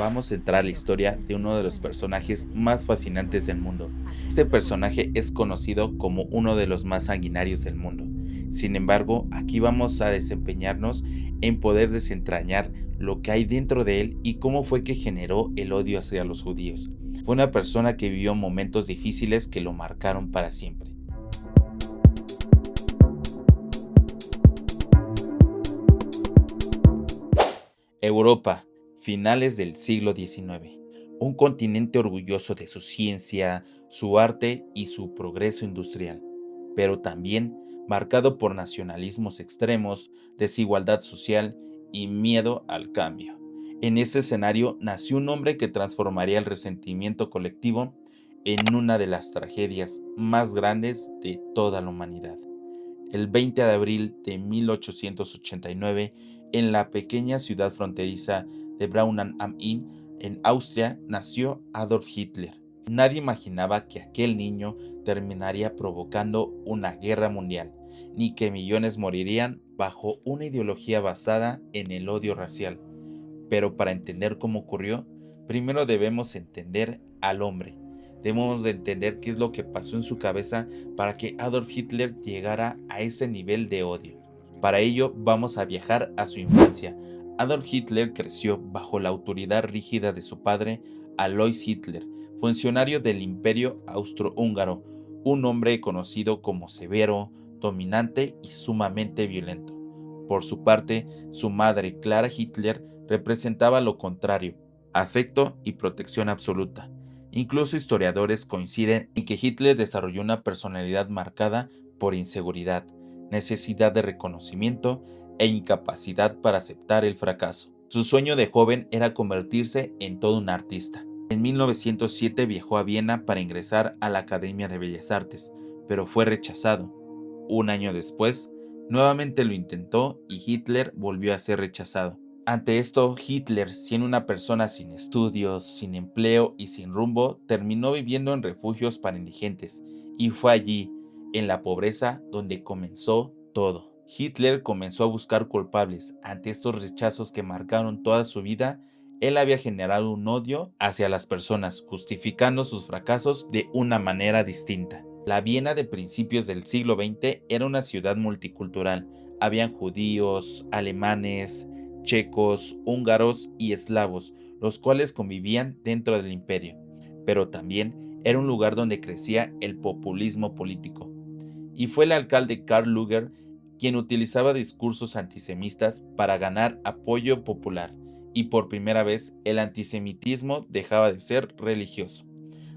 vamos a entrar a la historia de uno de los personajes más fascinantes del mundo. Este personaje es conocido como uno de los más sanguinarios del mundo. Sin embargo, aquí vamos a desempeñarnos en poder desentrañar lo que hay dentro de él y cómo fue que generó el odio hacia los judíos. Fue una persona que vivió momentos difíciles que lo marcaron para siempre. Europa, finales del siglo XIX. Un continente orgulloso de su ciencia, su arte y su progreso industrial, pero también marcado por nacionalismos extremos, desigualdad social y miedo al cambio. En ese escenario nació un hombre que transformaría el resentimiento colectivo en una de las tragedias más grandes de toda la humanidad. El 20 de abril de 1889, en la pequeña ciudad fronteriza de Braunau am Inn, en Austria, nació Adolf Hitler. Nadie imaginaba que aquel niño terminaría provocando una guerra mundial, ni que millones morirían bajo una ideología basada en el odio racial. Pero para entender cómo ocurrió, primero debemos entender al hombre. Debemos de entender qué es lo que pasó en su cabeza para que Adolf Hitler llegara a ese nivel de odio. Para ello vamos a viajar a su infancia. Adolf Hitler creció bajo la autoridad rígida de su padre, Alois Hitler, funcionario del Imperio Austrohúngaro, un hombre conocido como severo, dominante y sumamente violento. Por su parte, su madre, Clara Hitler, representaba lo contrario, afecto y protección absoluta. Incluso historiadores coinciden en que Hitler desarrolló una personalidad marcada por inseguridad, necesidad de reconocimiento e incapacidad para aceptar el fracaso. Su sueño de joven era convertirse en todo un artista. En 1907 viajó a Viena para ingresar a la Academia de Bellas Artes, pero fue rechazado. Un año después, nuevamente lo intentó y Hitler volvió a ser rechazado. Ante esto, Hitler, siendo una persona sin estudios, sin empleo y sin rumbo, terminó viviendo en refugios para indigentes, y fue allí, en la pobreza, donde comenzó todo. Hitler comenzó a buscar culpables. Ante estos rechazos que marcaron toda su vida, él había generado un odio hacia las personas, justificando sus fracasos de una manera distinta. La Viena de principios del siglo XX era una ciudad multicultural. Habían judíos, alemanes, checos, húngaros y eslavos, los cuales convivían dentro del imperio, pero también era un lugar donde crecía el populismo político. Y fue el alcalde Karl Lueger quien utilizaba discursos antisemitas para ganar apoyo popular, y por primera vez el antisemitismo dejaba de ser religioso.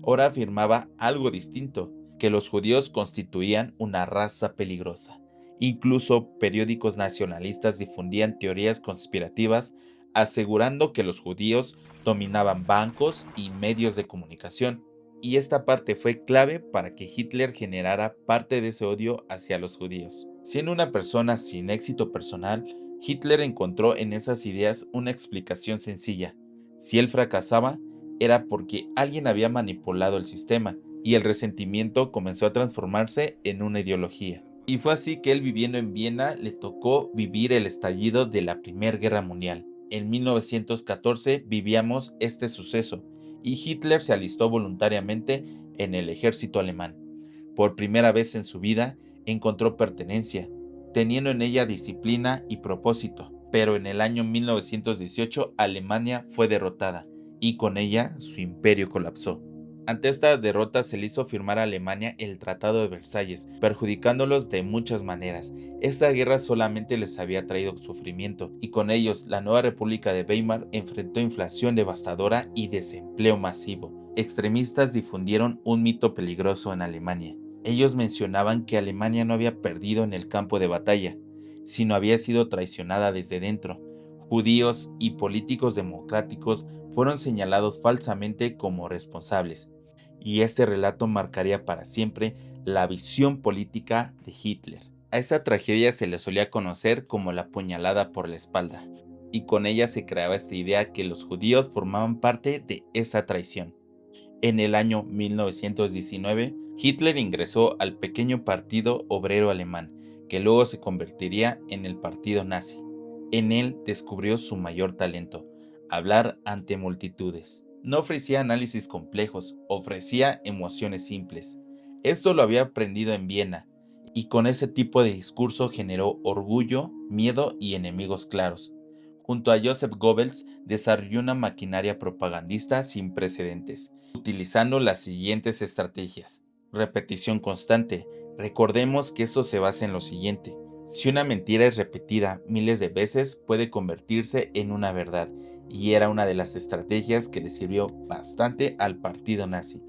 Ahora afirmaba algo distinto, que los judíos constituían una raza peligrosa. Incluso periódicos nacionalistas difundían teorías conspirativas asegurando que los judíos dominaban bancos y medios de comunicación. Y esta parte fue clave para que Hitler generara parte de ese odio hacia los judíos. Siendo una persona sin éxito personal, Hitler encontró en esas ideas una explicación sencilla. Si él fracasaba, era porque alguien había manipulado el sistema, y el resentimiento comenzó a transformarse en una ideología. Y fue así que él, viviendo en Viena, le tocó vivir el estallido de la Primera Guerra Mundial. En 1914 vivíamos este suceso, y Hitler se alistó voluntariamente en el ejército alemán. Por primera vez en su vida encontró pertenencia, teniendo en ella disciplina y propósito. Pero en el año 1918 Alemania fue derrotada, y con ella su imperio colapsó. Ante esta derrota se le hizo firmar a Alemania el Tratado de Versalles, perjudicándolos de muchas maneras. Esta guerra solamente les había traído sufrimiento, y con ellos la nueva República de Weimar enfrentó inflación devastadora y desempleo masivo. Extremistas difundieron un mito peligroso en Alemania. Ellos mencionaban que Alemania no había perdido en el campo de batalla, sino había sido traicionada desde dentro. Judíos y políticos democráticos fueron señalados falsamente como responsables, y este relato marcaría para siempre la visión política de Hitler. A esta tragedia se le solía conocer como la puñalada por la espalda, y con ella se creaba esta idea que los judíos formaban parte de esa traición. En el año 1919, Hitler ingresó al pequeño Partido Obrero Alemán, que luego se convertiría en el Partido Nazi. En él descubrió su mayor talento, hablar ante multitudes. No ofrecía análisis complejos, ofrecía emociones simples. Esto lo había aprendido en Viena, y con ese tipo de discurso generó orgullo, miedo y enemigos claros. Junto a Joseph Goebbels desarrolló una maquinaria propagandista sin precedentes, utilizando las siguientes estrategias. Repetición constante. Recordemos que esto se basa en lo siguiente. Si una mentira es repetida miles de veces, puede convertirse en una verdad, y era una de las estrategias que le sirvió bastante al partido nazi.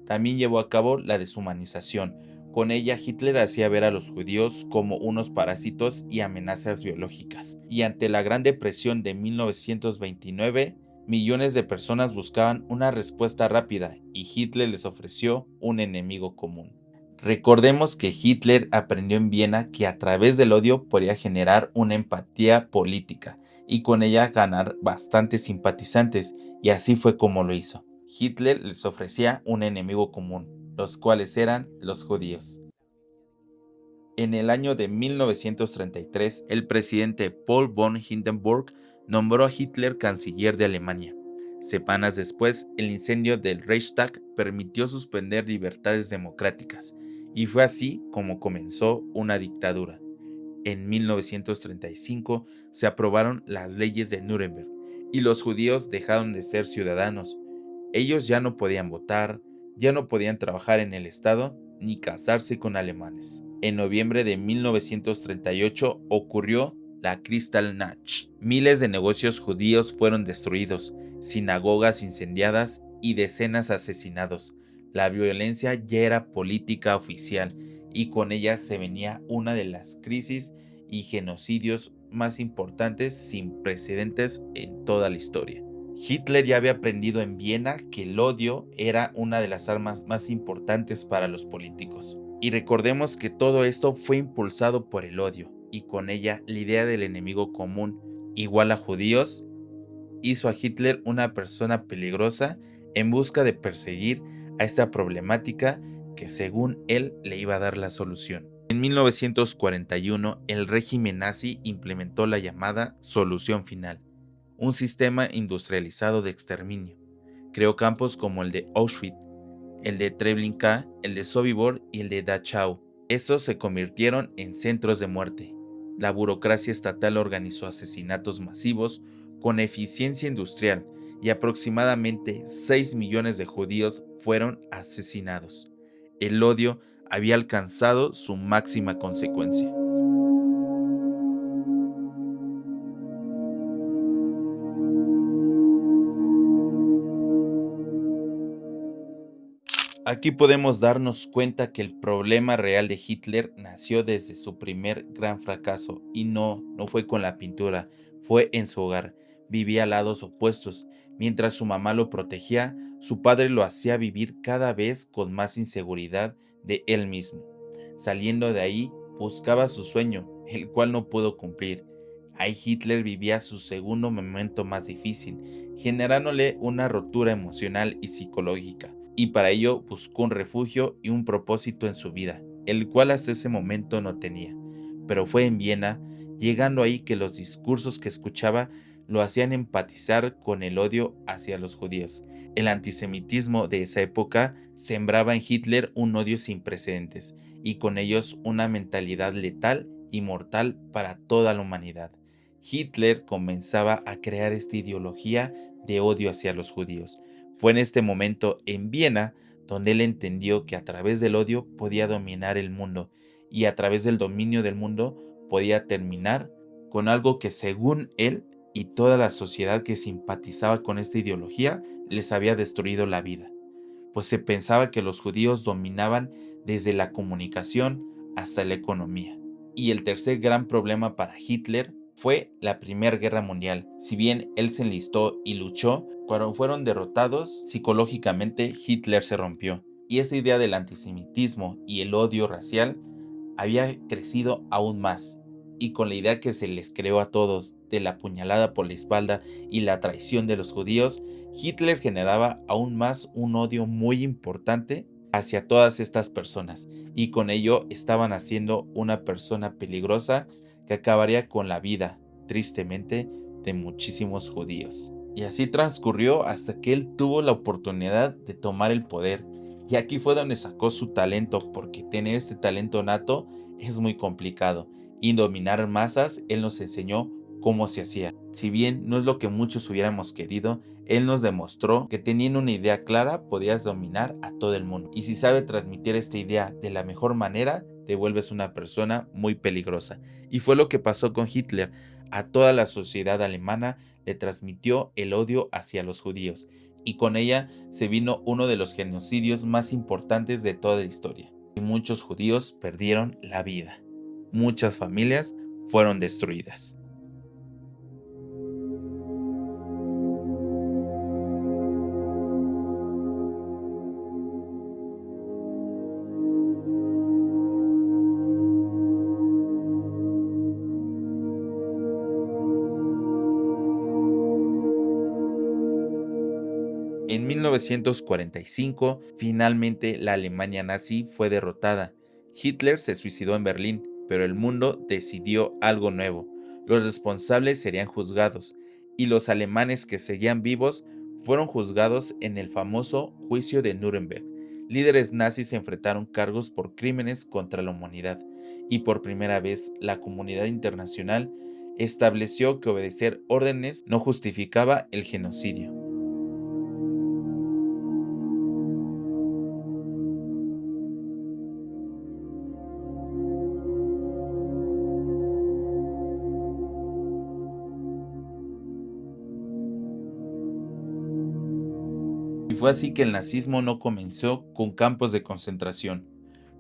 También llevó a cabo la deshumanización. Con ella Hitler hacía ver a los judíos como unos parásitos y amenazas biológicas. Y ante la Gran Depresión de 1929, millones de personas buscaban una respuesta rápida y Hitler les ofreció un enemigo común. Recordemos que Hitler aprendió en Viena que a través del odio podía generar una empatía política y con ella ganar bastantes simpatizantes, y así fue como lo hizo. Hitler les ofrecía un enemigo común, los cuales eran los judíos. En el año de 1933, el presidente Paul von Hindenburg nombró a Hitler canciller de Alemania. Semanas después, el incendio del Reichstag permitió suspender libertades democráticas, y fue así como comenzó una dictadura. En 1935 se aprobaron las leyes de Nuremberg, y los judíos dejaron de ser ciudadanos. Ellos ya no podían votar, ya no podían trabajar en el Estado ni casarse con alemanes. En noviembre de 1938 ocurrió la Kristallnacht. Miles de negocios judíos fueron destruidos, sinagogas incendiadas y decenas asesinados. La violencia ya era política oficial, y con ella se venía una de las crisis y genocidios más importantes sin precedentes en toda la historia. Hitler ya había aprendido en Viena que el odio era una de las armas más importantes para los políticos. Y recordemos que todo esto fue impulsado por el odio, y con ella la idea del enemigo común, igual a judíos, hizo a Hitler una persona peligrosa en busca de perseguir a esta problemática que según él le iba a dar la solución. En 1941, el régimen nazi implementó la llamada solución final, un sistema industrializado de exterminio. Creó campos como el de Auschwitz, el de Treblinka, el de Sobibor y el de Dachau. Estos se convirtieron en centros de muerte. La burocracia estatal organizó asesinatos masivos con eficiencia industrial, y aproximadamente 6 millones de judíos fueron asesinados. El odio había alcanzado su máxima consecuencia. Aquí podemos darnos cuenta que el problema real de Hitler nació desde su primer gran fracaso, y no fue con la pintura, fue en su hogar. Vivía a lados opuestos. Mientras su mamá lo protegía, su padre lo hacía vivir cada vez con más inseguridad de él mismo. Saliendo de ahí, buscaba su sueño, el cual no pudo cumplir. Ahí Hitler vivía su segundo momento más difícil, generándole una rotura emocional y psicológica, y para ello buscó un refugio y un propósito en su vida, el cual hasta ese momento no tenía. Pero fue en Viena, llegando ahí, que los discursos que escuchaba lo hacían empatizar con el odio hacia los judíos. El antisemitismo de esa época sembraba en Hitler un odio sin precedentes, y con ellos una mentalidad letal y mortal para toda la humanidad. Hitler comenzaba a crear esta ideología de odio hacia los judíos. Fue en este momento en Viena donde él entendió que a través del odio podía dominar el mundo, y a través del dominio del mundo podía terminar con algo que según él y toda la sociedad que simpatizaba con esta ideología les había destruido la vida, pues se pensaba que los judíos dominaban desde la comunicación hasta la economía. Y el tercer gran problema para Hitler fue la Primera Guerra Mundial. Si bien él se enlistó y luchó, cuando fueron derrotados, psicológicamente Hitler se rompió. Y esa idea del antisemitismo y el odio racial había crecido aún más. Y con la idea que se les creó a todos de la puñalada por la espalda y la traición de los judíos, Hitler generaba aún más un odio muy importante hacia todas estas personas, y con ello estaban haciendo una persona peligrosa que acabaría con la vida, tristemente, de muchísimos judíos. Y así transcurrió hasta que él tuvo la oportunidad de tomar el poder. Y aquí fue donde sacó su talento, porque tener este talento nato es muy complicado. Y dominar masas, él nos enseñó cómo se hacía. Si bien no es lo que muchos hubiéramos querido, él nos demostró que teniendo una idea clara podías dominar a todo el mundo. Y si sabe transmitir esta idea de la mejor manera, te vuelves una persona muy peligrosa. Y fue lo que pasó con Hitler. A toda la sociedad alemana le transmitió el odio hacia los judíos, y con ella se vino uno de los genocidios más importantes de toda la historia. Y muchos judíos perdieron la vida. Muchas familias fueron destruidas. En 1945, finalmente la Alemania nazi fue derrotada. Hitler se suicidó en Berlín, pero el mundo decidió algo nuevo. Los responsables serían juzgados, y los alemanes que seguían vivos fueron juzgados en el famoso juicio de Nuremberg. Líderes nazis se enfrentaron cargos por crímenes contra la humanidad, y por primera vez la comunidad internacional estableció que obedecer órdenes no justificaba el genocidio. Y fue así que el nazismo no comenzó con campos de concentración,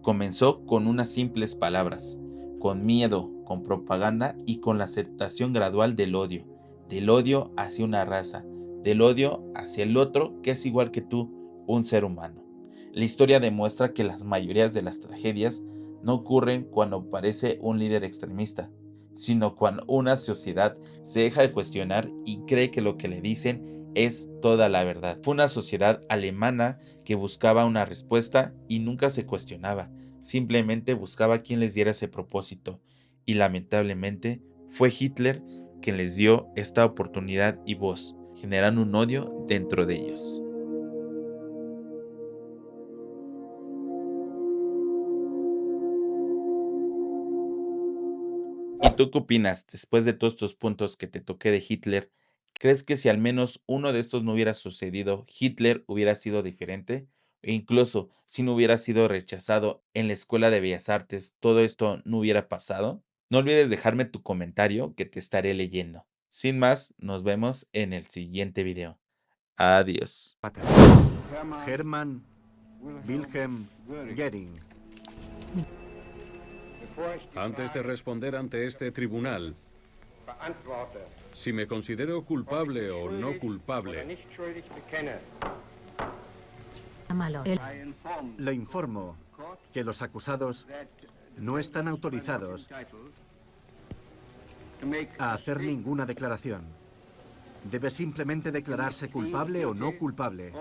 comenzó con unas simples palabras, con miedo, con propaganda y con la aceptación gradual del odio hacia una raza, del odio hacia el otro que es igual que tú, un ser humano. La historia demuestra que las mayorías de las tragedias no ocurren cuando aparece un líder extremista, sino cuando una sociedad se deja de cuestionar y cree que lo que le dicen es toda la verdad. Fue una sociedad alemana que buscaba una respuesta y nunca se cuestionaba, simplemente buscaba quien les diera ese propósito. Y lamentablemente fue Hitler quien les dio esta oportunidad y voz, generando un odio dentro de ellos. ¿Y tú qué opinas? Después de todos estos puntos que te toqué de Hitler, ¿crees que si al menos uno de estos no hubiera sucedido, Hitler hubiera sido diferente? E incluso si no hubiera sido rechazado en la Escuela de Bellas Artes, ¿todo esto no hubiera pasado? No olvides dejarme tu comentario que te estaré leyendo. Sin más, nos vemos en el siguiente video. Adiós. Hermann Wilhelm Goering. Antes de responder ante este tribunal, si me considero culpable o no culpable, Le informo que los acusados no están autorizados a hacer ninguna declaración. Debe simplemente declararse culpable o no culpable.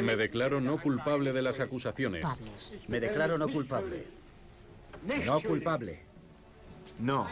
me declaro no culpable de las acusaciones. Me declaro no culpable. No culpable. No.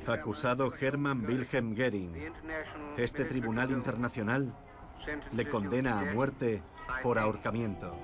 Acusado Hermann Wilhelm Goering. Este tribunal internacional le condena a muerte por ahorcamiento.